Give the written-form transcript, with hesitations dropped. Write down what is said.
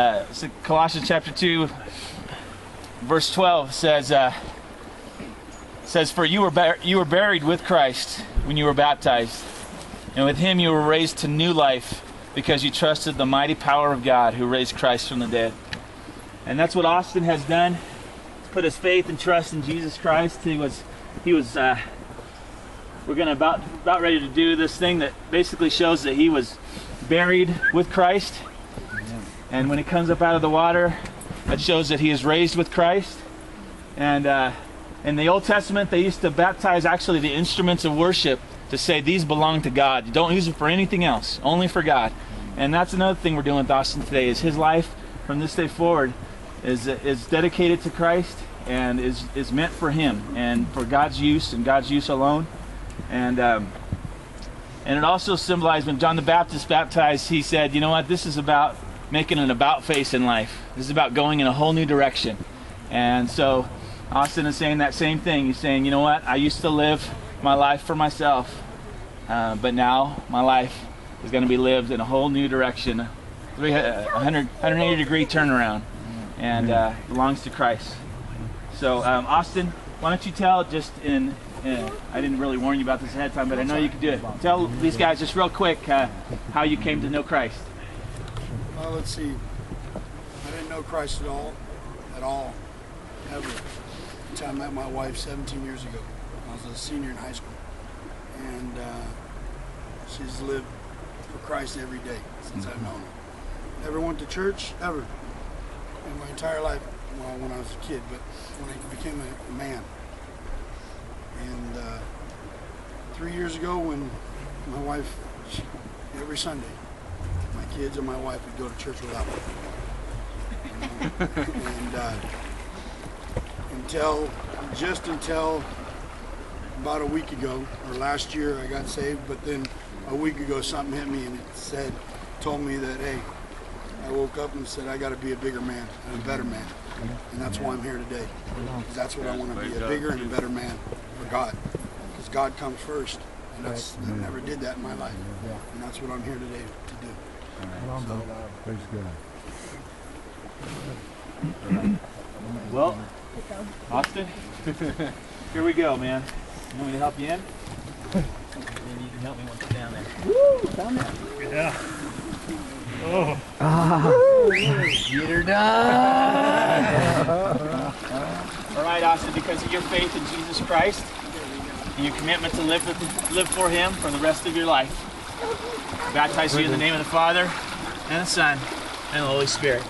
So Colossians chapter 2, verse 12 says, "For you were buried with Christ when you were baptized, and with Him you were raised to new life, because you trusted the mighty power of God who raised Christ from the dead." And that's what Austin has done. He's put his faith and trust in Jesus Christ. We're gonna about ready to do this thing that basically shows that he was buried with Christ. And when he comes up out of the water, that shows that he is raised with Christ. And in the Old Testament, they used to baptize actually the instruments of worship to say these belong to God. You don't use them for anything else, only for God. And that's another thing we're doing with Austin today, is his life from this day forward is dedicated to Christ and is meant for him and for God's use and God's use alone. And it also symbolized when John the Baptist baptized, he said, you know what, this is about making an about face in life. This is about going in a whole new direction. And so Austin is saying that same thing. He's saying, you know what, I used to live my life for myself, but now my life is going to be lived in a whole new direction, 180 degree turnaround, and belongs to Christ. So Austin, why don't you tell just I didn't really warn you about this ahead of time, but I know you can do it. Tell these guys just real quick how you came to know Christ. Well, let's see. I didn't know Christ at all, ever, until I met my wife 17 years ago. I was a senior in high school, and she's lived for Christ every day since I've known her. Never went to church, ever, in my entire life, well, when I was a kid, but when I became a man. And 3 years ago, when my wife, every Sunday, my kids and my wife would go to church without me. And until about a week ago, or last year, I got saved, but then a week ago something hit me and it told me that, hey, I woke up and said I got to be a bigger man and a better man. And that's why I'm here today. Because that's what I want to be, a bigger and a better man for God. Because God comes first. And I never did that in my life. And that's what I'm here today to do. So, Praise God. Well, Austin, here we go, man. You want me to help you in? Maybe you can help me once you're down there. Woo! Down there. Yeah. Oh. Get her done! All right, Austin, because of your faith in Jesus Christ and your commitment to live for Him for the rest of your life, I baptize you in the name of the Father, and the Son, and the Holy Spirit.